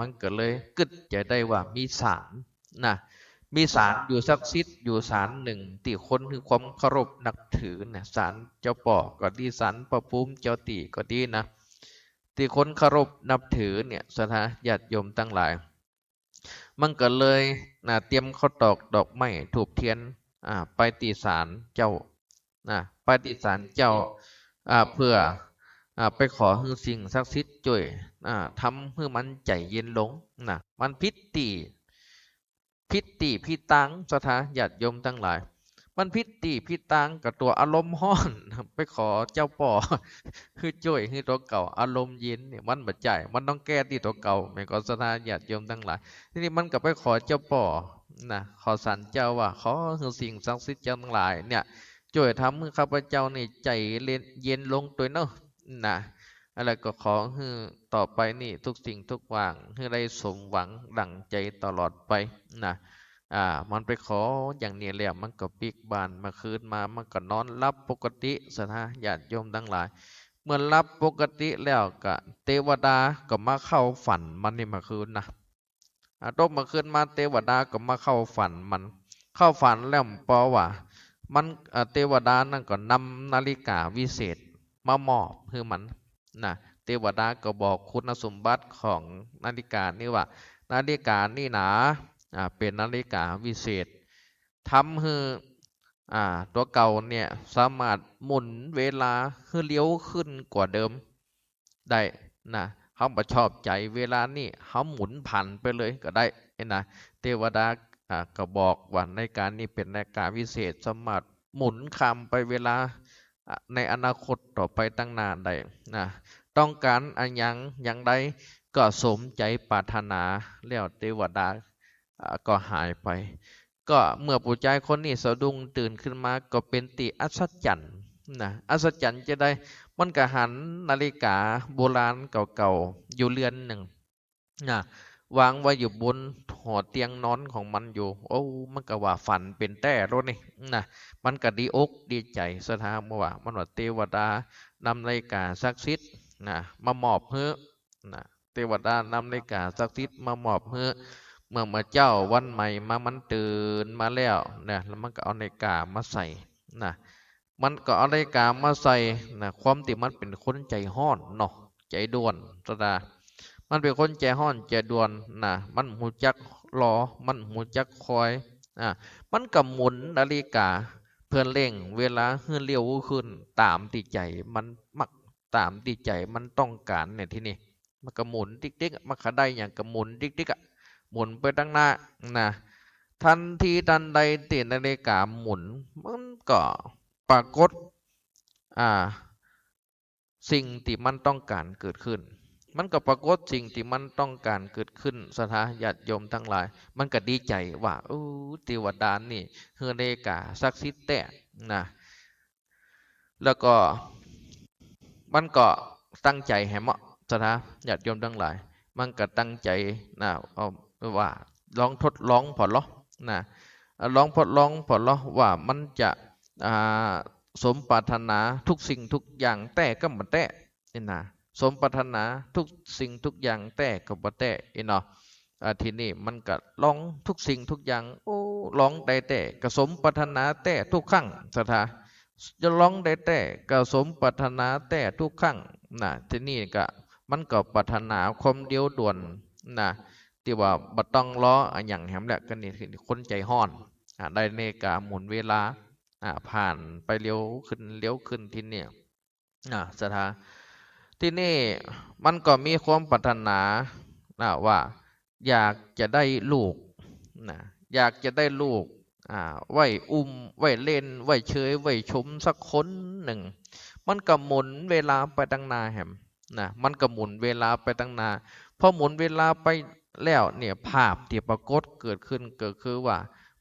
มันก็เลยกึดจะได้ว่ามีศาลนะมีศาลอยู่ศักดิ์สิทธิ์อยู่ศาลหนึ่งที่คนคือความเคารพนับถือนะศาลเจ้าป่อก็ดีศาลพระภูมิเจ้าตีก็ดีนะที่คนเคารพนับถือเนี่ยสถาญาติโยมตั้งหลายมันก็เลยเตรียมข้าวตอกดอกไม้ถูกเทียนไปตีศาลเจ้าไปตีศาลเจ้าเพื่อไปขอให้สิ่งศักดิ์สิทธิ์ช่วยทำให้มันใจเย็นลงมันพิตังสถาญาติโยมทั้งหลายมันพิตังกับตัวอารมณ์ห้อนไปขอเจ้าป่อคือช่วยให้ตัวเก่าอารมณ์เย็นเนี่ยมันบัดใจมันต้องแก้ที่ตัวเก่าไม่ก็สถาญาติโยมทั้งหลายทีนี้มันก็ไปขอเจ้าป่อขอสันเจ้าว่าขอให้สิ่งศักดิ์สิทธิ์ทั้งหลายเนี่ยช่วยทำให้ข้าพเจ้านี่ใจเย็นลงตัวเนาะอะไรก็ขอให้ต่อไปนี่ทุกสิ่งทุกอย่างให้ได้สมหวังดั่งใจตลอดไปมันไปขออย่างนี้แล้วมันก็ปิกบานมาคืนมามันก็นอนรับปกติสถาญาติโยมทั้งหลายเมื่อรับปกติแล้วก็เทวดาก็มาเข้าฝันมันนี่มาคืนตกมาคืนมาเทวดาก็มาเข้าฝันมันเข้าฝันแล้วเพราะว่ามันเทวดานั่นก็นำนาฬิกาวิเศษมามอบให้มันเทวดาก็บอกคุณสมบัติของนาฬิกานี่ว่านาฬิกานี่เป็นนาฬิกาวิเศษทำให้ตัวเก่าเนี่ยสามารถหมุนเวลาให้เลี้ยวขึ้นกว่าเดิมได้เขาประชอบใจเวลานี่เขาหมุนผ่านไปเลยก็ได้เทวดาก็บอกว่านาฬิกานี้เป็นนาฬิกาวิเศษสามารถหมุนข้ามไปเวลาในอนาคตต่อไปตั้งนานได้ต้องการอย่างใดก็สมใจปรารถนาแล้วเทวดาก็หายไปก็เมื่อผู้ชายคนนี้สะดุ้งตื่นขึ้นมาก็เป็นติอัศจรรย์อัศจรรย์จะได้มันก็หันนาฬิกาโบราณเก่าๆอยู่เรือนหนึ่งวางไว้อยู่บนหอเตียงนอนของมันอยู่โอ้มันก็ว่าฝันเป็นแต่รถนี่มันก็ดีอกดีใจสถาว่ามันว่าเทวดานำนาฬิกาศักดิ์สิทธิ์มามอบเพื่อเทวดานำนาฬิกาศักดิ์สิทธิ์มามอบเพื่อเมื่อเจ้าวันใหม่มามันตื่นมาแล้วแล้วมันก็เอานาฬิกามาใส่มันก็เอานาฬิกามาใส่ความที่มันเป็นคนใจห้อนเนาะใจด่วนสดามันเป็นคนใจห้อนใจด่วนมันหูจักรอมันหูจักคอยมันก็หมุนนาฬิกาเพื่อเร่งเวลาให้เร็วขึ้นตามที่ใจมันมักตามที่ใจมันต้องการเนี่ยที่นี่มันก็หมุนติ๊กๆมันก็ได้อย่างก็หมุนติ๊กๆหมุนไปตั้งหน้าทันทีทันใดที่นาฬิกาหมุนมันก็ปรากฏสิ่งที่มันต้องการเกิดขึ้นมันก็ปรากฏสิ่งที่มันต้องการเกิดขึ้นสถาญาติโยมทั้งหลายมันก็ดีใจว่าเทวดานี่เฮือนาฬิกาศักดิ์สิทธิ์แต่แล้วก็มันก็ตั้งใจให้เหมาะสถาญาติโยมทั้งหลายมันก็ตั้งใจเอาว่าลองทดลองผ่อนล้อลองทดลองผ่อนล้อว่ามันจะสมปรารถนาทุกสิ่งทุกอย่างแต่ก็บ่แต่สมปรารถนาทุกสิ่งทุกอย่างแต่ก็บ่แต่ทีนี้มันก็ลองทุกสิ่งทุกอย่างลองได้แต่ก็สมปรารถนาแต่ทุกครั้งสถาจะลองได้แต่ก็สมปรารถนาแต่ทุกครั้งทีนี้ก็มันก็ปรารถนาความเดียวด่วนที่ว่าบ่ต้องรออย่างแหมแหละก็นี่คนใจห้อนได้นาฬิกาหมุนเวลาผ่านไปเลี้ยวขึ้นที่นี่สถาที่นี่มันก็มีความปรารถนาว่าอยากจะได้ลูกอยากจะได้ลูกไว้ไว้เล่นไว้เชยไว้ชมสักคนหนึ่งมันก็หมุนเวลาไปตั้งนานแหมมันก็หมุนเวลาไปตั้งนานพอหมุนเวลาไปแล้วเนี่ยภาพที่ปรากฏเกิดขึ้นก็คือว่า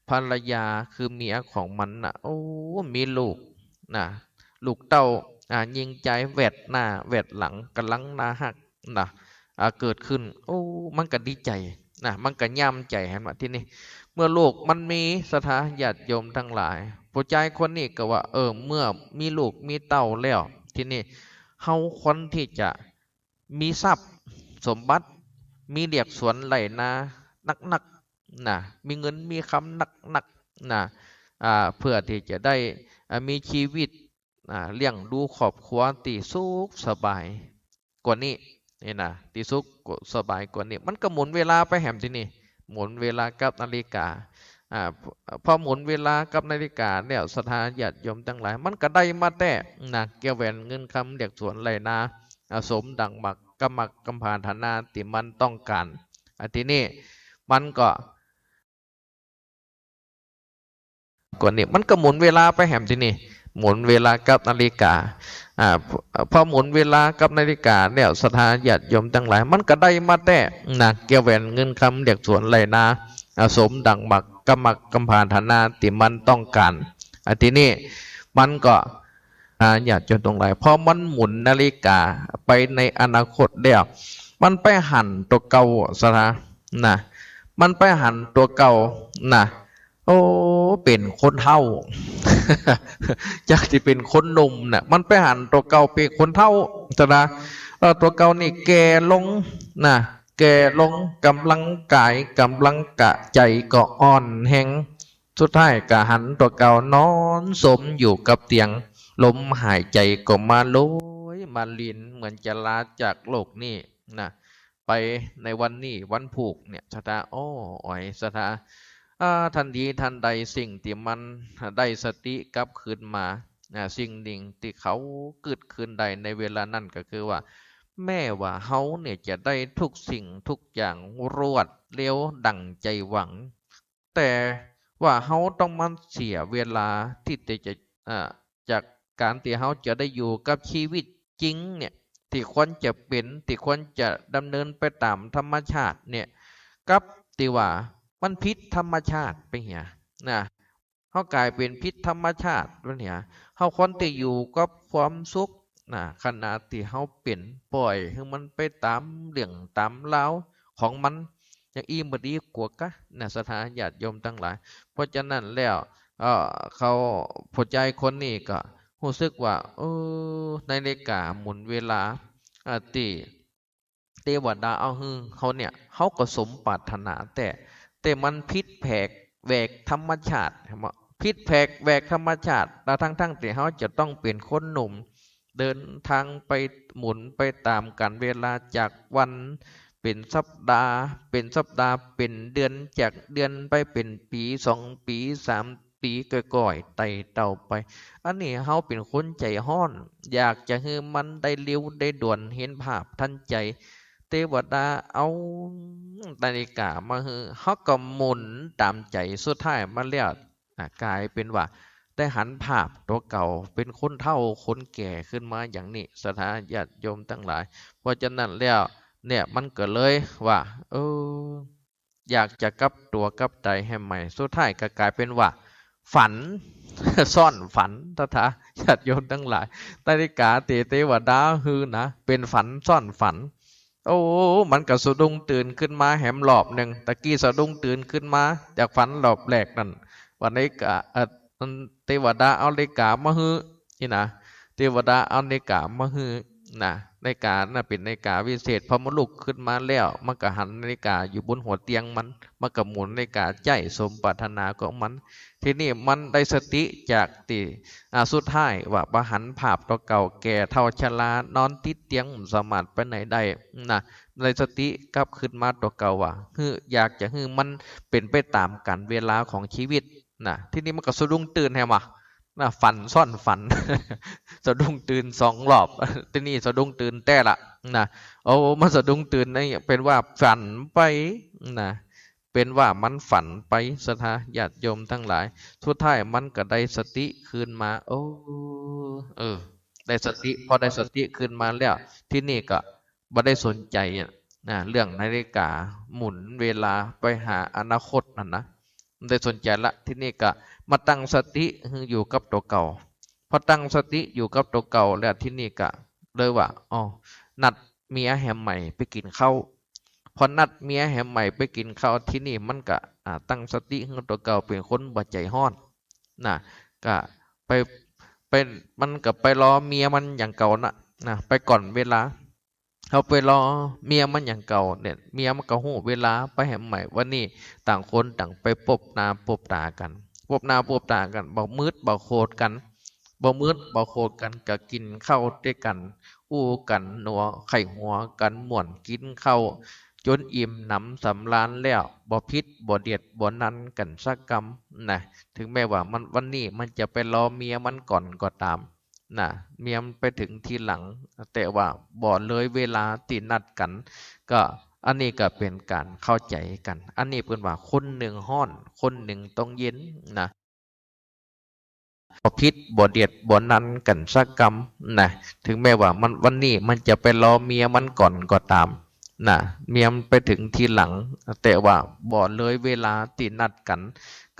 ภรรยาคือเมียของมันมีลูกลูกเต้ายิงใจแวดหน้าแวดหลังกำลังน่าฮักเกิดขึ้นมันก็ดีใจมันก็ย่ำใจเห็นไหมที่นี่เมื่อลูกมันมีสถาญาติโยมทั้งหลายผู้ชายคนนี้ก็ว่าเมื่อมีลูกมีเต้าแล้วที่นี่เฮาควรที่จะมีทรัพย์สมบัติ มีเรียกสวนไหลนานักๆนะมีเงินมีคำนักๆนะเพื่อที่จะได้มีชีวิตเลี้ยงดูครอบครัวที่สุขสบายกว่านี้นี่นะที่สุขสบายกว่านี้มันก็หมุนเวลาไปแหมที่นี่หมุนเวลากับนาฬิกาอ่าพอหมุนเวลากับนาฬิกาเนี่ยศรัทธาญาติโยมทั้งหลายมันก็ได้มาแต่นะเกี่ยวแหวนเงินคำเรียกสวนไหลนาสมดังมักกำพานฐานาที่มันต้องการทีนี้มันก็กว่านี้มันก็หมุนเวลาไปแหมที่นี่หมุนเวลากับนาฬิกาพอหมุนเวลากับนาฬิกาเนี่ยศรัทธาญาติโยมทั้งหลายมันก็ได้มาแต่นะเกี่ยวแหวนเงินคำเรียกสวนไหลนาสมดังมักกำพานฐานาที่มันต้องการทีนี้มันก็ญาติโยมทั้งหลายพอมันหมุนนาฬิกาไปในอนาคตแล้วมันไปหันตัวเก่าศรัทธานะมันไปหันตัวเก่านะโอ้เป็นคนเฒ่า จากที่เป็นคนหนุ่มเนี่ยมันไปหันตัวเก่าเป็นคนเฒ่าจะนะตัวเก่านี่แก่ลงนะแก่ลงกำลังกายกำลังกะใจก็อ่อนแห้งสุดท้ายก็หันตัวเก่านอนสมอยู่กับเตียงลมหายใจก็มาโลยมาลินเหมือนจะลาจากโลกนี้นะไปในวันนี้วันผูกเนี่ยชะตาอ้อยชะตาทันทีทันใดสิ่งที่มันได้สติกลับคืนมาสิ่งหนึ่งที่เขาเกิดขึ้นได้ในเวลานั้นก็คือว่าแม้ว่าเขาเนี่ยจะได้ทุกสิ่งทุกอย่างรวดเร็วดั่งใจหวังแต่ว่าเขาต้องมันเสียเวลาที่จะจากการที่เขาจะได้อยู่กับชีวิตจริงเนี่ยที่ควรจะเป็นที่ควรจะดำเนินไปตามธรรมชาติเนี่ยกับที่ว่ามันพิษธรรมชาติไปเหียนะเขากลายเป็นพิษธรรมชาติไปเหียเขาควรจะอยู่กับความสุขนะขณะที่เขาเปลี่ยนปล่อยให้มันไปตามเรื่องตามราวของมันอย่างอีบดีกว่ากะนะสถานญาติโยมทั้งหลายเพราะฉะนั้นแล้วเขาผู้ใจคนนี้ก็รู้สึกว่านาฬิกาหมุนเวลาที่เทวดาเอาฮือเขาเนี่ยเขาก็สมปรารถนาแต่มันพิษแผกแหวกธรรมชาติพิษแผกแหวกธรรมชาติแต่ทั้งที่เขาจะต้องเป็นคนหนุ่มเดินทางไปหมุนไปตามกันเวลาจากวันเป็นสัปดาห์เป็นเดือนจากเดือนไปเป็นปี2 ปี3 ปีก่อยๆไต่เต่าไปอันนี้เขาเป็นคนใจห้อนอยากจะให้มันได้เร็วได้ด่วนเห็นภาพทันใจเทวดาเอานาฬิกามาให้เขาก็หมุนตามใจสุดท้ายมาแล้วกลายเป็นว่าได้หันภาพตัวเก่าเป็นคนเฒ่าคนแก่ขึ้นมาอย่างนี้สถานญาติโยมทั้งหลายเพราะฉะนั้นแล้วเนี่ยมันก็เลยว่าอยากจะกลับตัวกลับใจให้ใหม่สุดท้ายก็กลายเป็นว่าฝัน ซ่อนฝันตถาญาติโยมทั้งหลายนาฬิกาเทวดาฮือนะเป็นฝันซ่อนฝันมันก็สะดุ้งตื่นขึ้นมาแหมรอบหนึ่งตะกี้สะดุ้งตื่นขึ้นมาจากฝันรอบแรกนั่นวันนี้กะเทวดาเอานาฬิกามาฮือนี่นะเทวดาเอานาฬิกามาฮือนะนาฬิกาน่ะเป็นนาฬิกาวิเศษพอมันลุกขึ้นมาแล้วมันก็หันนาฬิกาอยู่บนหัวเตียงมันก็หมุนนาฬิกาใจสมปรารถนาของมันทีนี้มันได้สติจากตีสุดท้ายว่าบหันภาพตัวเก่าแก่เท่าชรานอนติดเตียงสามารถไปไหนได้นะได้สติกลับขึ้นมาตัวเก่าว่าอยากจะมันเป็นไปตามกันเวลาของชีวิตนะทีนี้มันก็สะดุ้งตื่นแฮมะนะฝันซ่อนฝัน สะดุ้งตื่น2 รอบทีนี้สะดุ้งตื่นแต่ละนะมันสะดุ้งตื่นนี่เป็นว่าฝันไปนะเป็นว่ามันฝันไปสถาญาติโยมทั้งหลายสุดท้ายมันก็ได้สติคืนมาได้สติพอได้สติคืนมาแล้วที่นี่ก็บ่ได้สนใจเรื่องนาฬิกาหมุนเวลาไปหาอนาคตนั่นนะได้สนใจละที่นี่ก็มาตั้งสติอยู่กับตัวเก่าพอตั้งสติอยู่กับตัวเก่าแล้วที่นี่ก็เลยว่านัดเมียแหมใหม่ไปกินข้าวพอนัดเมียแหมใหม่ไปกินข้าวที่นี่มันก็ตั้งสติให้ตัวเก่าเป็นคนบ่ใจห้อนนะก็ไปมันก็ไปรอเมียมันอย่างเก่านะไปก่อนเวลา เขาไปรอเมียมันอย่างเก่าเนี่ยเมียมันก็หู้เวลาไปแหมใหม่วันนี้ต่างคนต่างไปพบหน้าพบตากันพบหน้าพบตากันบ่มืดบ่โคตรกันบ่มืดบ่โคตรกันก็กินข้าวด้วยกันอู้กันหนัวไข่หัวกันม่วนกินข้าวจนอิ่มหนำสำราญแล้วบ่พิษบ่เดียดบ่นันกันสักกำนะถึงแม้ว่ามันวันนี้มันจะไปรอเมียมันก่อนก็ตาม น่ะเมียมไปถึงทีหลังแต่ว่าบ่เลยเวลาที่นัดกันก็อันนี้ก็เป็นการเข้าใจกันอันนี้เพิ่นว่าคนหนึ่งฮ้อนคนหนึ่งต้องเย็นนะบ่พิษบ่เดียดบ่นันกันสักกำนะถึงแม้ว่ามันวันนี้มันจะไปรอเมียมันก่อนก็ตามนะเมียมไปถึงทีหลังแต่ว่าบ่เลยเวลาที่นัดกัน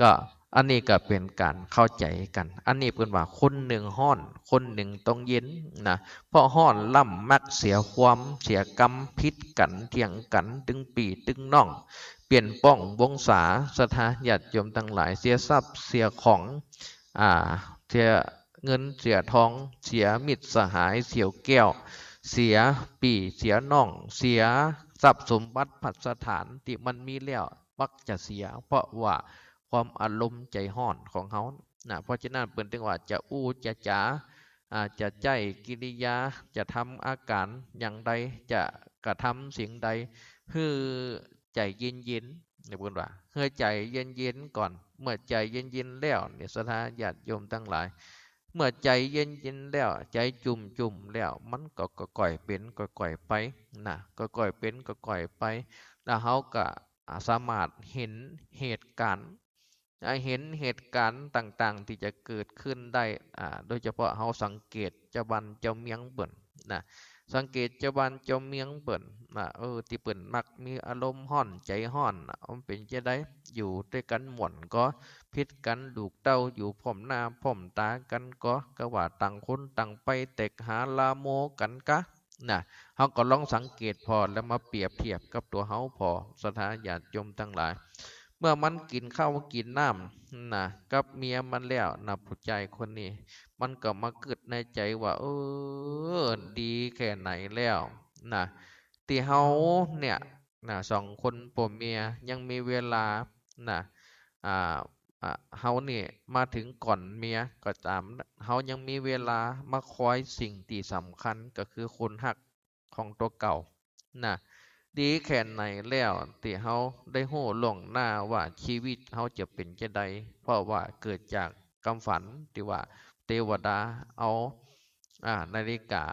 ก็ อันนี้ก็เป็นการเข้าใจกัน อันนี้เพิ่นว่าคนหนึ่งฮ้อนคนหนึ่งต้องเย็นนะเพราะฮ้อนล่ำมักเสียความเสียกรรมพิษกันเถียงกันตึงปีตึงน่องเปลี่ยนป้องวงศาสถาญาติโยมทั้งหลายเสียทรัพย์เสียของอ่าเสียเงินเสียทองเสียมิตรสหายเสียแก้วเสียปีเสียน่องเสียทรัพย์สมบัติพัสถานที่มันมีแล้วมักจะเสียเพราะว่า ความอารมณ์ใจห้อนของเขานะเพราะฉะนั้นเปิ่นถึงว่าจะอู้จะจ๋าจะใจกิริยาจะทำอาการอย่างใดจะกระทำสิ่งใดคือใจเย็นเย็นเนี่ยเปิ่นว่าเฮ้ยใจเย็นเย็นก่อนเมื่อใจเย็นเย็นแล้วเนี่ยสถาญาติโยมทั้งหลายเมื่อใจเย็นเย็นแล้วใจจุ่มจุ่มแล้วมันก็ก่อยเป็นก็ก่อยไปนะก็ก่อยเป็นก็ก่อยไปแล้วเขาก็สามารถเห็นเหตุการณ์ เห็นเหตุการณ์ต่างๆที่จะเกิดขึ้นได้โดยเฉพาะเราสังเกตเจ้าบันเจ้าเมียงเปิ่นนะสังเกตเจ้าบันเจ้าเมียงเปิ่นที่เปิ่นมักมีอารมณ์ร้อนใจร้อนมันเป็นจะได้อยู่ด้วยกันหม่วนก็พิดกันลูกเต้าอยู่พร้อมหน้าพร้อมตากันก็ว่าต่างคนต่างไปแตกหาลาโมกันกะนะเราก็ลองสังเกตพอแล้วมาเปรียบเทียบกับตัวเราพอสถานญาติโยมทั้งหลาย เมื่อมันกินข้าวกินน้ำนะกับเมียมันแล้วนะผู้ใจคนนี้มันก็มาเกิดในใจว่าดีแค่ไหนแล้วนะที่เฮาเนี่ยนะสองคนผัวเมียยังมีเวลานะอ่าเฮาเนี่ยมาถึงก่อนเมียก็ตามเฮายังมีเวลามาคอยสิ่งที่สำคัญก็คือคนหักของตัวเก่านะ ดีแค่ไหนแล้วที่เฮาได้รู้ล่วงหน้าว่าชีวิตเฮาจะเป็นจั่งใดเพราะว่าเกิดจากความฝันที่ว่าเทวดาเอานาฬิกา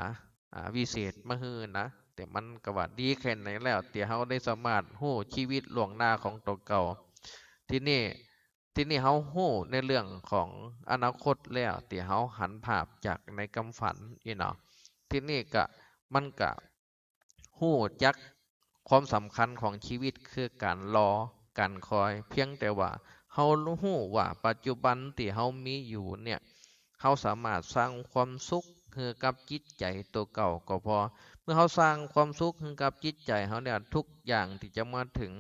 วิเศษมาให้นะแต่มันก็ว่าดีแค่ไหนแล้วที่เฮาได้สามารถรู้ชีวิตล่วงหน้าของตัวเก่าที่นี่ที่นี่เฮารู้ในเรื่องของอนาคตแล้วที่เฮาหันภาพจากในความฝันอีเนาะที่นี่ก็มันก็รู้จัก ความสำคัญของชีวิตคือการรอการคอยเพียงแต่ว่าเฮารู้ว่าปัจจุบันที่เฮามีอยู่เนี่ยเฮาสามารถสร้างความสุขให้กับจิตใจตัวเก่าก็พอเมื่อเฮาสร้างความสุขให้กับจิตใจเฮาเนี่ยทุกอย่างที่จะมาถึง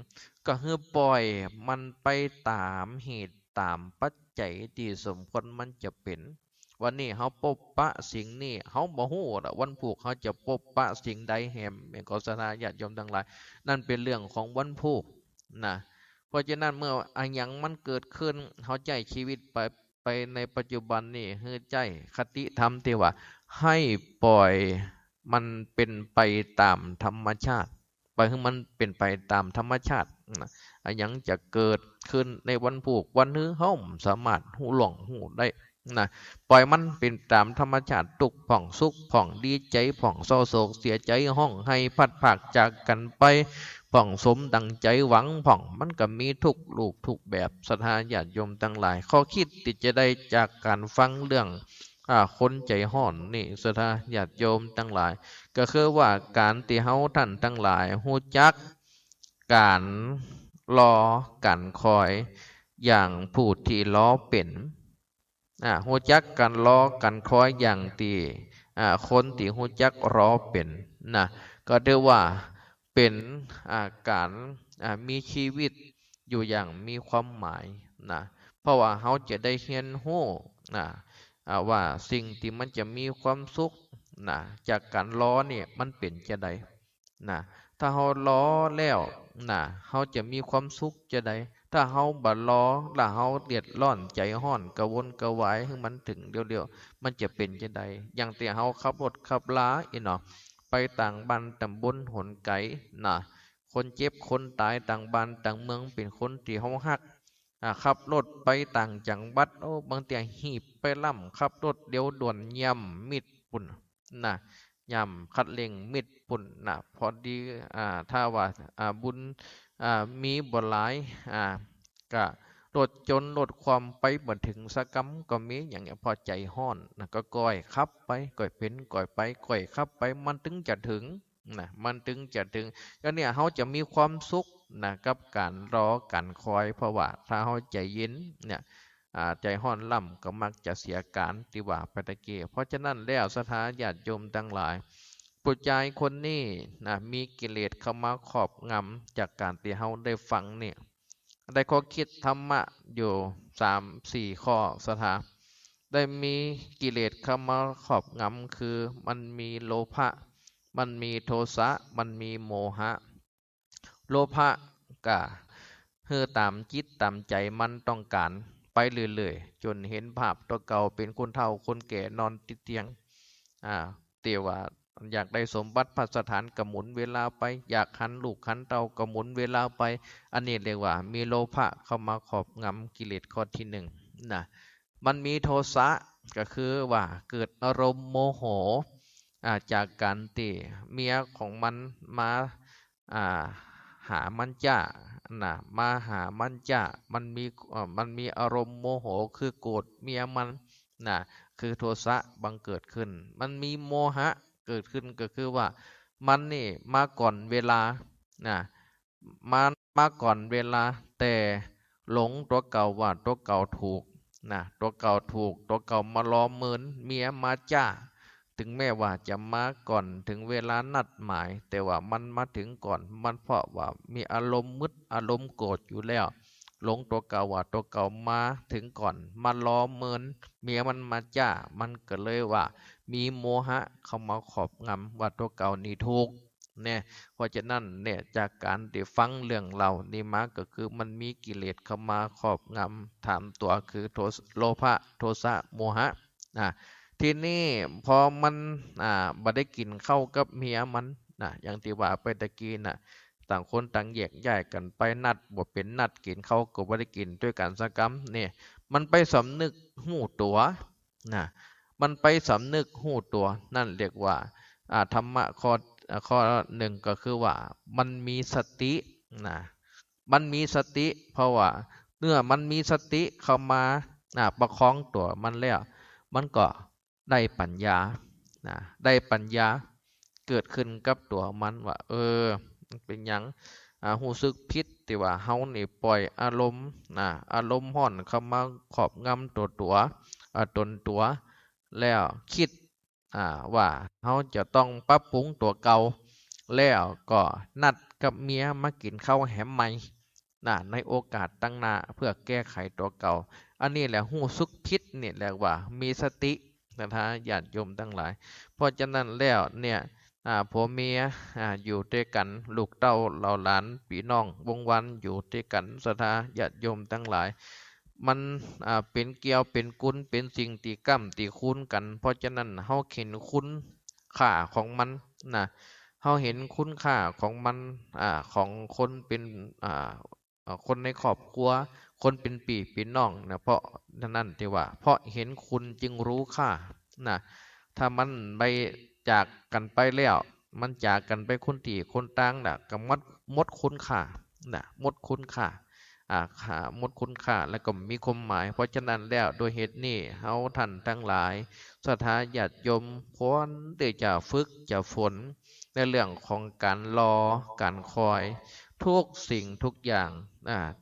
ก็คือปล่อยมันไปตามเหตุตามปัจจัยที่สมควรมันจะเป็นวันนี้เฮาพบปะสิ่งนี้เฮาบ่ฮู้ดอกวันพรุ่งเฮาจะพบปะสิ่งใดแห่งแม่นขอสถาญาติโยมทั้งหลาย นั่นเป็นเรื่องของวันพุธนะเพราะฉะนั้นเมื่ออันยังมันเกิดขึ้นเขาใจชีวิตไปในปัจจุบันนี่เฮือใจคติธรรมที่ว่าให้ปล่อยมันเป็นไปตามธรรมชาติปล่อยให้มันเป็นไปตามธรรมชาตินะอันยังจะเกิดขึ้นในวันพุธวันนี้เฮาสามารถหูหลงหูได้นะปล่อยมันเป็นตามธรรมชาติทุกข์ผ่องสุขผ่องดีใจผ่องเศร้าโศกเสียใจห้องให้พัดผากจากกันไป ผ่องสมดังใจหวังผ่องมันก็มีทุกรูปทุกแบบสถานญาติโยมทั้งหลายข้อคิดที่จะได้จากการฟังเรื่องคนใจห้อนนี่สถานญาติโยมทั้งหลายก็คือว่าการที่เฮาท่านทั้งหลายฮู้จักการรอการคอยอย่างผู้ที่รอเป็นฮู้จักการรอการคอยอย่างที่คนที่ฮู้จักรอเป็นนะก็เรียกว่า เป็นการมีชีวิตอยู่อย่างมีความหมายนะเพราะว่าเขาจะได้เรียนรู้นะว่าสิ่งที่มันจะมีความสุขนะจากการรอเนี่ยมันเป็นจะได นะถ้าเฮารอแล้วนะเฮาจะมีความสุขจะได้ถ้าเฮาบ่รอแล้วเฮาเดือดร้อนใจร้อนกระวนกระวายให้มันถึงเดี๋ยวๆมันจะเป็นจังไดอย่างที่เฮาขับรถขับลาอีเนาะไปต่างบ้านต่างบนหนไกลนะคนเจ็บคนตายต่างบ้านต่างเมืองเป็นคนที่เฮาฮักขับรถไปต่างจังหวัดโอ้บางเที่ยหีบไปล่ำขับรถเดี๋ยวด่วนย่ำมิดปุ่นนะ ย่ำคัดเร่งมิดปุ่นนะพอดีถ้าว่าบุญมีบ่หลายก็ลดจนลดความไปบ่ถึงสักกำก็มีอย่างเงี้ยพอใจห้อนนะก็ก่อยขับไปก่อยเป็นก่อยไปก่อยขับไปมันถึงจะถึงนะมันถึงจะถึงก็เนี่ยเขาจะมีความสุขนะกับการรอการคอยเพราะว่าถ้าเขาใจเย็นเนี่ยใจห้อนล่ำก็มักจะเสียการที่ว่าไปตะเกียเพราะฉะนั้นแล้วสถาญาติโยมทั้งหลาย ปุจจัยคนนี้นะมีกิเลสเข้ามาครอบงำจากการที่เฮาได้ฟังเนี่ยได้ข้อคิดธรรมะอยู่3-4 ข้อสถาได้มีกิเลสเข้ามาครอบงำคือมันมีโลภะมันมีโทสะมันมีโมหะโลภะกะเฮือตามจิตตามใจมันต้องการไปเรื่อยๆจนเห็นภาพตัวเก่าเป็นคนเฒ่าคนแก่นอนติดเตียงเตียว่า อยากได้สมบัติพัสถานกระหมุนเวลาไปอยากหันลูกหันเตากระหมุนเวลาไปอันนี้เรียกว่ามีโลภะเข้ามาครอบงำกิเลสข้อที่หนึ่งนะมันมีโทสะก็คือว่าเกิดอารมณ์โมโหจากการที่เมียของมันมาอ่าหามันจ้านะมาหามันจ้ามันมีอารมณ์โมโหคือโกรธเมียมันนะคือโทสะบังเกิดขึ้นมันมีโมหะ เกิดขึ้นก็คือว่ามันนี่มาก่อนเวลานะมามาก่อนเวลาแต่หลงตัวเก่าว่าตัวเก่าถูกนะตัวเก่าถูกตัวเก่ามาล้อเหมือนเมียมาจ้าถึงแม้ว่าจะมาก่อนถึงเวลานัดหมายแต่ว่ามันมาถึงก่อนมันเพราะว่ามีอารมณ์มึดอารมณ์โกรธอยู่แล้วหลงตัวเก่าว่าตัวเก่ามาถึงก่อนมาล้อเหมือนเมียมันมาจ้ามันก็เลยว่า มีโมหะเข้ามาครอบงำว่าตัวเก่านี่ถูกเนี่ยเพราะฉะนั้นเนี่ยจากการที่ฟังเรื่องเรานี่มาก็คือมันมีกิเลสเข้ามาครอบงำถามตัวคือโลภะโทสะโมหะนะทีนี้พอมันบ่ได้กินเข้าวกับเมียมันอย่างที่ว่าไปตะกี้ต่างคนต่างแยกย้ายกันไปนัดบ่เป็นนัดกินเขาวก็บ่ได้กินด้วยกันสักกำเนี่ยมันไปสำนึกหูตัวนะ มันไปสำนึกหูตัวนั่นเรียกว่าธรรมะข้อหนึ่งก็คือว่ามันมีสตินะมันมีสติเพราะว่าเมื่อมันมีสติเข้ามาประคองตัวมันแล้วมันก็ได้ปัญญาได้ปัญญาเกิดขึ้นกับตัวมันว่ามันเป็นหยังรู้สึกผิดที่ว่าเฮานี่ปล่อยอารมณ์อารมณ์ร้อนเข้ามาครอบงำตัวตนตัวแล้วคิดว่าเขาจะต้องปรับปรุงตัวเก่าแล้วก็นัดกับเมียมากินข้าวแหมใหม่ในโอกาสตั้งหน้าเพื่อแก้ไขตัวเก่าอันนี้แหละหู้สึกผิดนี่แหละว่ามีสตินะญาติโยมทั้งหลายเพราะฉะนั้นแล้วเนี่ยผัวเมียอยู่ด้วยกันลูกเต้าเหล่าหลานพี่น้องวงวันอยู่ด้วยกันศรัทธาญาติโยมทั้งหลาย มันเป็นเกี่ยวเป็นกุลเป็นสิ่งที่ก้ำที่คุ้นกันเพราะฉะนั้นเฮาเห็นคุณค่าของมันนะเฮาเห็นคุณค่าของมันของคนเป็นอ่าคนในครอบครัวคนเป็นพี่เป็นน้องนะเพราะฉะนั้นที่ว่าเพราะเห็นคุณจึงรู้ค่านะถ้ามันไปจากกันไปแล้วมันจากกันไปคนที่คนต่างน่ะก็หมดคุณค่าหมดคุณค่า หมดคุณค่าและก็มีความหมายเพราะฉะนั้นแล้วโดยเหตุนี้เฮาท่านทั้งหลายศรัทธาญาติโยมควรที่จะฝึกจะฝนในเรื่องของการรอการคอยทุกสิ่งทุกอย่าง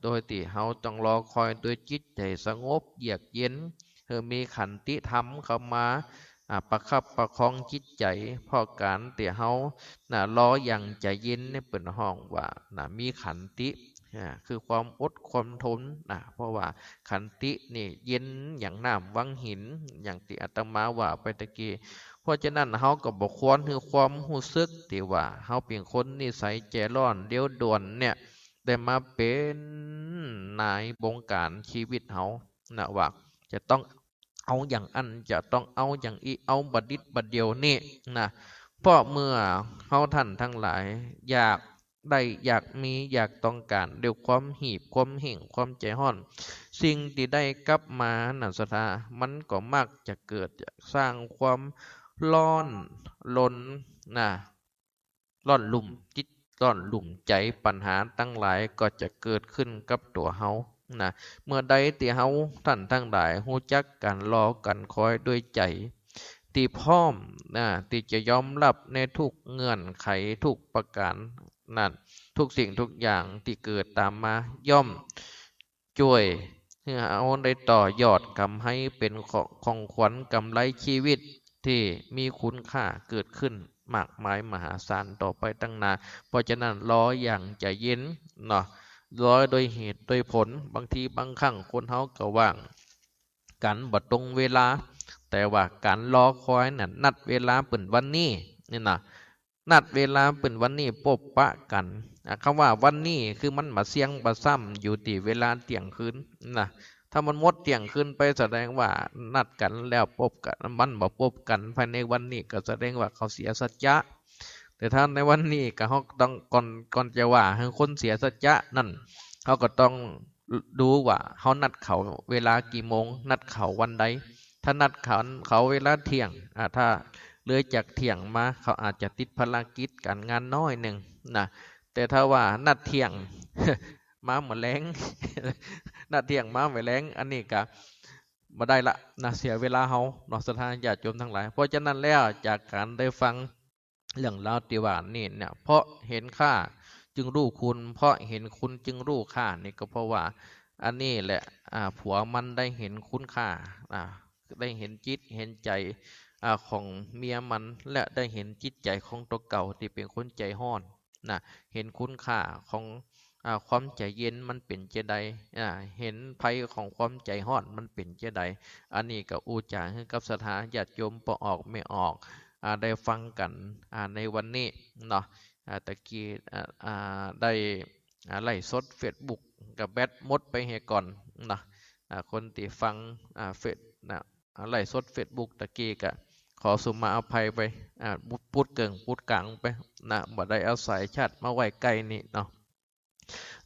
โดยที่เฮาต้องรอคอยโดยจิตใจสงบเยือกเย็นมีขันติธรรมเข้ามาประคับประคองจิตใจเพราะการที่เฮารออย่างใจเย็นนี่เป็นห้องว่ามีขันติ คือความอดความทนเพราะว่าขันตินี่เย็นอย่างน้ำวังหินอย่างที่อาตมาว่าไปตะกี้เพ ราะฉะนั้นเฮาก็บ่ควรคือความรู้สึกที่ว่าเฮาเป็นคนนิสัยใจร้อนเดี๋ยวด่วนเนี่ยได้มาเป็นนายบงการชีวิตเฮานะว่าจะต้องเอาอย่างอันจะต้องเอาอย่างอีเอาบัดดิดบัดเดียวนี่นะเพราะเมื่อเฮาท่านทั้งหลายอยากได้อยากมีอยากต้องการด้วยความหีบความเห่งความใจร้อนสิ่งที่ได้กลับมานั่นสถามันก็มักจะเกิดสร้างความร้อนลนนะร้อนลุ่มจิตร้อนลุ่มใจปัญหาตั้งหลายก็จะเกิดขึ้นกับตัวเฮานะเมื่อใดที่เฮาท่านทั้งหลายรู้จักกันรอกันคอยด้วยใจที่พร้อมนะที่จะยอมรับในทุกเงื่อนไขทุกประการนั่นทุกสิ่งทุกอย่างที่เกิดตามมาย่อมช่วยให้เอาได้ต่อยอดกำให้เป็นของขวัญกำไรชีวิตที่มีคุณค่าเกิดขึ้นมากมายมหาศาลต่อไปตั้งนานเพราะฉะนั้นรออย่างใจเย็นเนาะรอโดยเหตุโดยผลบางทีบางครั้งคนเฮาก็ว่างกันบ่ตรงเวลาแต่ว่าการรอคอยน่ะนัดเวลาเป็นวันนี้นี่นะนัดเวลาเป็นวันนี้พบปะกันคำว่าวันนี้คือมันมาเสียงมาซ้ำอยู่ที่เวลาเที่ยงคืนนะถ้ามันหมดเที่ยงคืนไปแสดงว่านัดกันแล้วพบกันมันบ่พบกันภายในวันนี้ก็แสดงว่าเขาเสียสัจจะแต่ถ้าในวันนี้ก็เขาต้องก่อนจะว่าให้คนเสียสัจจะนั่นเขาก็ต้องดูว่าเขานัดเขาเวลากี่โมงนัดเขาวันใดถ้านัดเขาเวลาเที่ยงถ้าเลยจากเที่ยงมาเขาอาจจะติดภารกิจการงานน้อยหนึ่งนะแต่ถ้าว่านัดเที่ยง มาเหมือนแรงนัดเที่ยงมาเหมือนแรงอันนี้ก็บ่ได้ละนะเสียเวลาเฮาเนาะสถานญาติโยมทั้งหลายเพราะฉะนั้นแล้วจากการได้ฟังเรื่องราวที่ว่านี่เนี่ยเพราะเห็นค่าจึงรู้คุณเพราะเห็นคุณจึงรู้ค่านี่ก็เพราะว่าอันนี้แหละผัวมันได้เห็นคุณค่าได้เห็นจิตเห็นใจของเมียมันและได้เห็นจิตใจของตัวเก่าที่เป็นคนใจร้อนนะเห็นคุณค่าของความใจเย็นมันเป็นเจไดเห็นภัยของความใจร้อนมันเป็นเจไดอันนี้ก็อูจาให้กับสถานญาติโยมบ่ออกไม่ออกได้ฟังกันในวันนี้เนาะตะกี้ได้ไล่สดเฟซบุ๊กกับแบตหมดไปให้ก่อนนะคนที่ฟังเฟซนะไล่สดเฟซบุ๊กตะกี้ก็ขอสุมาอภัยไปพูดเกิงพูดกลางไปนะบ่ได้เอาสายชาติมาไว้ใกล้นี่เนาะ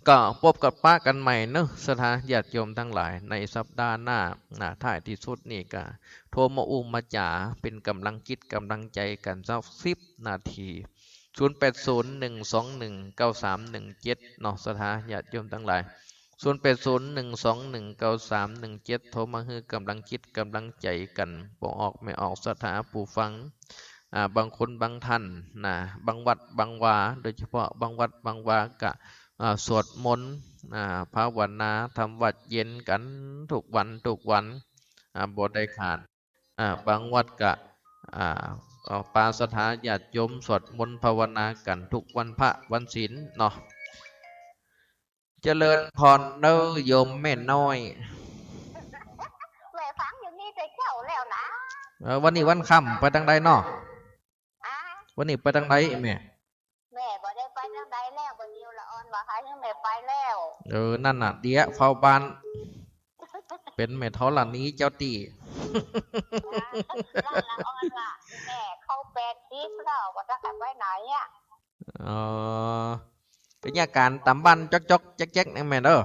ก็พบกับป้ากันใหม่เนอะสถานญาติโยมทั้งหลายในสัปดาห์หน้าท้ายที่สุดนี่ก็โทรมาอุ้มมาจ่าเป็นกำลังจิตกำลังใจกันสัก10 นาที0801219317เนาะสถานญาติโยมทั้งหลาย0801219317โทรมาให้กำลังจิตกำลังใจกันบ่ออกไม่ออกสถานผู้ฟังบางคนบางท่านบางวัดบางวาโดยเฉพาะบางวัดบางวากะสวดมนต์ภาวนาทำวัดเย็นกันทุกวันบ่ได้ขาดบางวัดกะปาสถานญาติโยมสวดมนต์ภาวนากันทุกวันพระวันศีลเนาะเจริญพรเด้อโยมแม่น้อยแม่ฟังอยู่นี่แต่เจ้าแล้วนะวันนี้วันค่ำไปทางใดเนาะวันนี้ไปทางใดแม่บ่ได้ไปทางใดแล้วบ่นิวละอ่อนว่าหายังแม่ไปแล้วนั่นน่ะเดี๋ยวเฝ้าบ้านเป็นแม่ธรณีเจ้าตีนั่นละอ่อนว่าแม่เข้า80แล้วว่าจะไปไหนเป็นอาการตำบันจอกๆแจ๊กๆนี่แม่เด้อ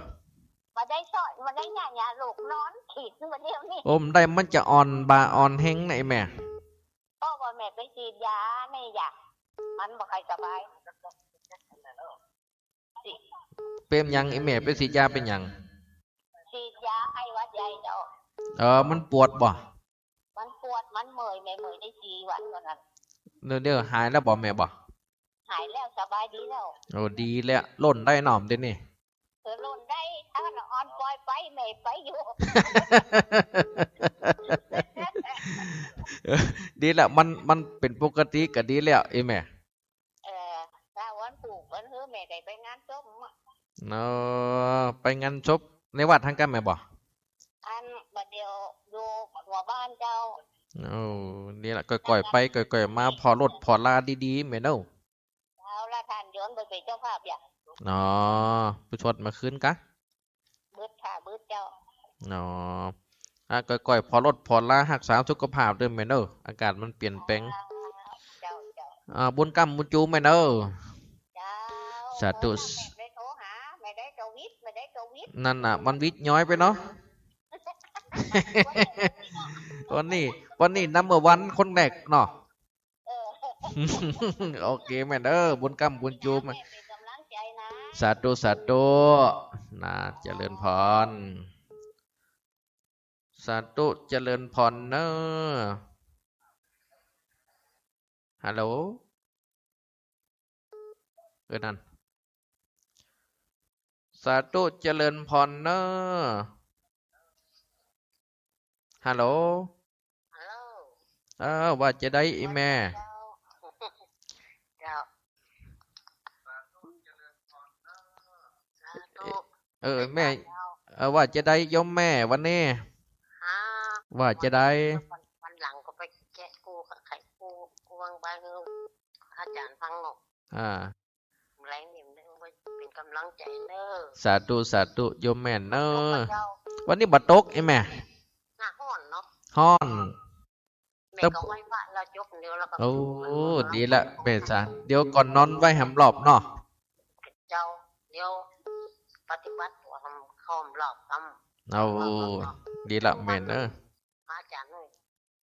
บ่ได้สอนบ่ได้หญ้าลูกนอนขีดบ่เดียวนี่ได้มันจะอ่อนบาอ่อนแห้งไหนแม่ว่าแม่ไปฉีดยาไม่อยากมันบ่ค่อยสบายเป็นหยังแม่ไปฉีดยาเป็นหยังฉีดยาไข้หวัดใหญ่เจ้ามันปวดบ่มันปวดมันเมื่อยแม่เมื่อยได้4 วันก่อนนั้นเด้อหายแล้วบ่แม่บ่หายแล้วสบายดีแล้วดีแล้วล่นได้หน่อมเด้นี่ล่นได้ถ้าละอ่อนปล่อยไปแม่ไปอยู่ ดีแล้วมันเป็นปกติก็ดีแล้วแม่ถ้าวันปลูกวันแม่ได้ไปงานศพไปงานศพในวัดทางกันแม่บ่บัดเดียวอยู่หัวบ้านเจ้า โอ้นี่แหละก่อยๆไปก่อยๆมาพอรถพอลาดีๆแม่เนาะเอาละท่านโยนไปเป็นเจ้าภาพอย่าอ๋อผู้ชดมาคืนกะบึดค่ะบึดเจ้าอ๋อก่อยๆพอรถพอลารักษาสุขภาพด้วยแม่เนาะอากาศมันเปลี่ยนแปลงเจ้าเจ้าบุญกรรมบุญจูแม่เนาะเจ้าสาธุแม่ได้โทรหาไม่ได้โจวิทไม่ได้โจวิท นั่นน่ะมันวิทย์ย้อยไปเนาะ วันนี้วันนี้นัมเบอร์วันคนแรกเนาะ เออ โอเคแม่เด้อบุญกรรมบุญจูแม่แม่เป็นกำลังใจนะ สาธุสาธุนะเจริญพรสาธุเจริญพรเนอะฮัลโหลนั่นสาธุเจริญพรเนอะฮัลโหลฮัลโหลว่าจะได้อีแม่เจ้าสาธุแม่ว่าจะได้ยมแม่วันนี้ฮะว่าจะได้วันหลังก็ไปแกะกูกับไข่กูวางใบให้อาจารย์ฟังหรอกแรงนิ่มเด้อเป็นกำลังใจเด้อสาธุสาธุโยมแม่เนอะเจ้าวันนี้บัดตกไอ้แม่หน้าห้อนเนาะฮ้อนแม่ก็ไว้ว่าเราจบเดียวแล้วก็โอ้ดีละแม่จ๋าเดี๋ยวก่อนนอนไว้หำรอบเนาะเจ้าเดี๋ยวปฏิบัติตัวทำข้อมรอบทำเอาดีละแม่เนอะอาจารย์เลย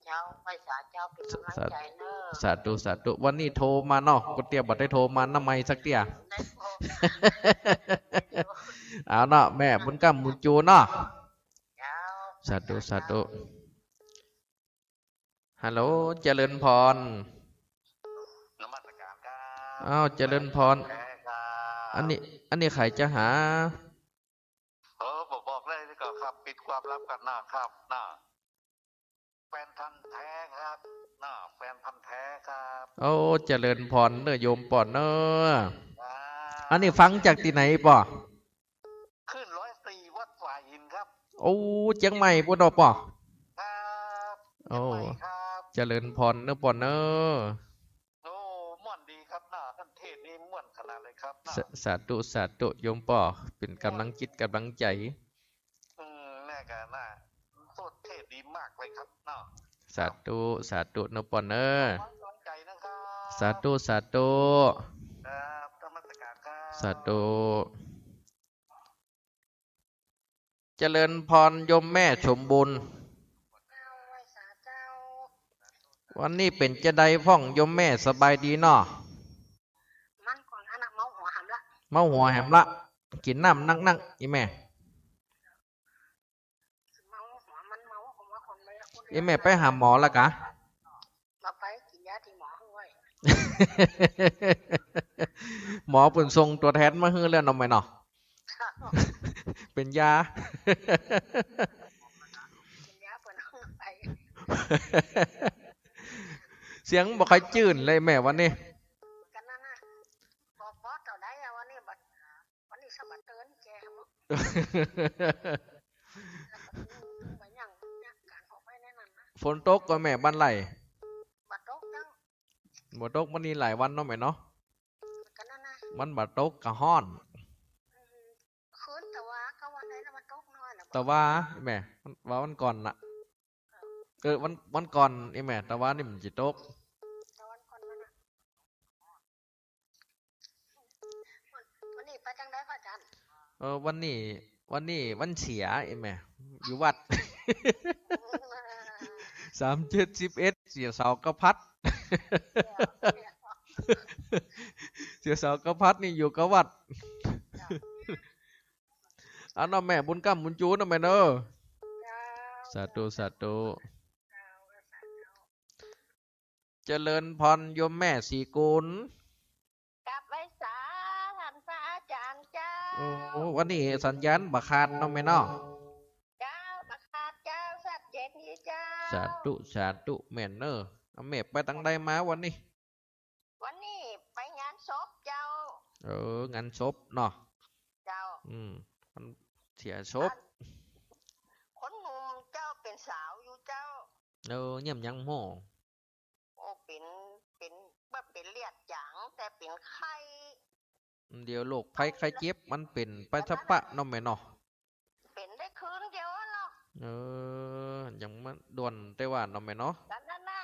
เจ้าไปสาเจ้าเป็นกำลังใจเนอะสาธุสาธุวันนี้โทรมาเนาะกูเตรียมบัดได้โทรมาน้ำไม่สักเตี้ยเอาเนาะแม่บุญกรรมบุญจูเนาะสาธุสาธุฮัลโหลเจริญพรเจริญพรอันนี้ใครจะหาบอกเลยก็ครับปิดความลับกันหน้าครับหน้าแฟนพันธุ์แท้ครับหน้าแฟนพันธุ์แท้ครับเจริญพรเนอะโยมปอนเนอะอันนี้ฟังจากที่ไหนป่ะขึ้น104วัดฝ่ายหินครับเจียงใหม่ปุ่นป่ะครับเจริญพรเนอะปอนเนอะม่วนดีครับหน้าท่านเทศนี่ม่วนขนาดเลยครับสาธุสาธุโยมป่อเป็นกำลังจิตกำลังใจแน่กันหน้าโคตรเทศดีมากเลยครับเนาะสาธุสาธุเนอะปอนเนอะสาธุสาธุสาธุเจริญพรโยมแม่ชมบุญวันนี้เป็นจะได้พ่องโยมแม่สบายดีเนาะมันก่อนอันน่ะเมาหัวหำละกินน้ำนั่งอีแม่อีแม่ไปหาหมอแล้วกะมาไปกินยาที่หมอให้ไว้ หมอปุ่นทรงตัวแทนมาฮื้อแล้วน้องไหมเนาะเป็นยาเสียงบอกใครจื่นเลยแม่วันนี้กันนั่นนะพอต่อได้วันนี้วันนี้สมัครเตือนแกมั้งฝนตกก็แม่บ้านไหลบัดตกจังบัดตกมันนี่หลายวันเนาะแม่เนาะกันนั่นนะมันบัดตกกะฮ้อนคืนแต่ว่าก็วันไหนนะมันตกน้อยนะแต่ว่าแม่ว่าวันก่อนน่ะวันก่อนไอ้แม่แต่ว่านี่มันจิตกวันนี้ไปจังได้พ่อจันวันนี้วันเสียไอ้แม่อยู่วัด3711เสียเสากระพัดเสียเสากระพัดนี่อยู่กับวัดเอาเนาะแม่บุญกรรมบุญจูเนาะแม่เนาะสาธุสาธุเจริญพรโยมแม่สีกุลกลับไปสาท่านพระอาจารย์เจ้าวันนี้สัญญาณบักขาดเนาะแม่เนาะเจ้าบักขาดเจ้าสัตว์เจ็ดนี้เจ้าสาธุแม่เนาะแม่ไปตั้งใดมาวันนี้ไปงานศพเจ้างานศพเนาะเจ้ามันเสียศพคนหนุ่มเจ้าเป็นสาวอยู่เจ้า เยี่ยมยังโม่โอ้เป็นแบบเป็นเลือดจางแต่เป็นไข้เดี๋ยวโรคภัยไข้เจ็บมันเป็นไปทะปะเนาะแม่เนาะเป็นได้คืนเดียวเนาะยังมันด่วนแต่ว่าเนาะแม่เนาะนั่นน่ะ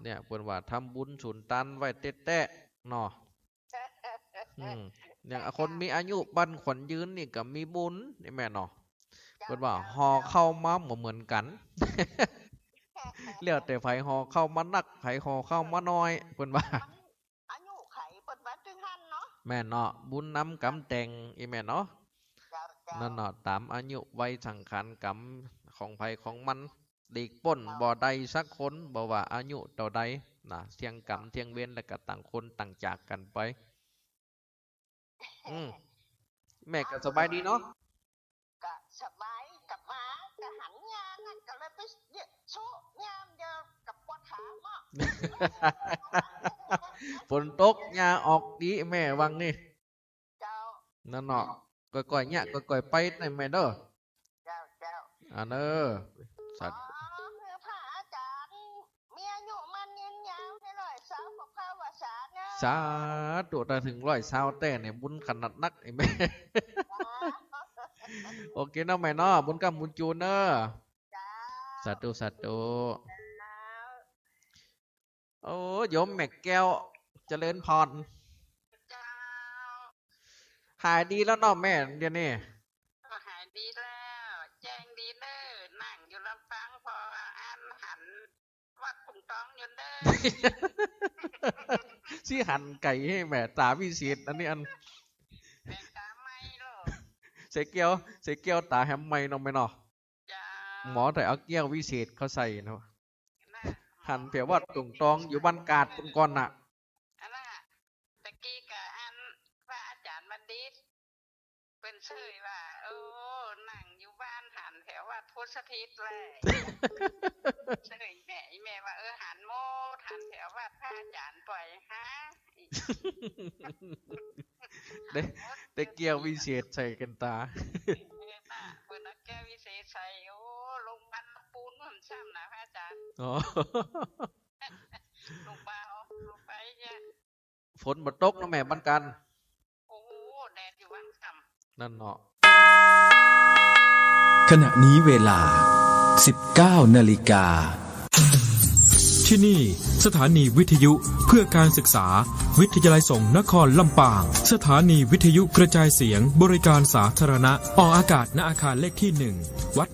เนี่ยเพิ่นว่าทำบุญศูนย์ตันไว้แต๊ะๆเนาะอย่างคนมีอายุบั้นขวัญยืนนี่ก็มีบุญนี่แม่เนาะเพิ่นว่าห่อเข้ามาบ่เหมือนกันแล้วแต่ไผห่อเข้ามานักไผห่อเข้ามาน้อยเพิ่นว่าอายุไขเปิดบัดถึงหั่นเนาะแม่เนาะบุญนำกรรมแต่งอีแม่เนาะนั่นเนาะตามอายุวัยสังขารกรรมของไผของมันดีกป่นบ่ได้สักคนบ่ว่าอายุเท่าใดน่ะเที่ยงกรรมเที่ยงเวรแล้วก็ต่างคนต่างจากกันไปแม่ก็สบายดีเนาะก็สบายกลับมาก็หันงานน่ะก็เลยไปโชว์งานเดียวกับปวดขาเนาะฝนตกหญ้าออกดีแม่วังนี่เจ้านั่นเนาะก่อยๆเนี่ยก่อยๆไปได้แม่เด้อเจ้าอันเด้อสัตว์พระอาจารย์มีอายุมันยืนยาวให้หน่อยสาวของพระวสานนะสาธุได้ถึง120แต่เนี่ยบุญขนาดนักไอ้แม่โอเคเนาะแม่เนาะบุญกำบุญจูนเด้อสาธุโอ้โยมแม่แก้วเจริญพรหายดีแล้วเนาะแม่เดี๋ยวนี้หายดีแล้วแจ้งดีเด้อนั่งอยู่ลำปางพออ่านหันวัดปุ่งตองอยู่เด้อสิหันไก่ให้แม่ตาวิเศษอันนี้อันแม่ตาไม่หรอกใส่เกี้ยวตาแฮมไม่เนาะแม่เนาะหมอแต่เอาเกี้ยววิเศษเขาใส่เนาะหันเพียวัดตุ่งตองอยู่บ้านกาดก่อนน่ะอันน่ะตะกี้กะอันพระอาจารย์บัณฑิตเป็นชื่อว่าโอ้นั่งอยู่บ้านหันแถววัดพุทธสถิตเลยชื่อแม่ว่าหันโมหันแถววัดพระอาจารย์ปล่อยฮะได้เกี้ยววิเศษใส่กันตาเปิดแก้ววิเศษใส่โอ้ลงมันปูนมันซ้ำนะพระอาจารย์ลงไปเนี่ยฝนบ่ตกนะแม่บ้านกันโอ้แดดอยู่บ้านซ้ำนั่นเนาะขณะนี้เวลา 19 นาฬิกาที่นี่สถานีวิทยุเพื่อการศึกษาวิทยาลัยสงฆ์นครลำปางสถานีวิทยุกระจายเสียงบริการสาธารณะออกอากาศณอาคารเลขที่ 1 วัด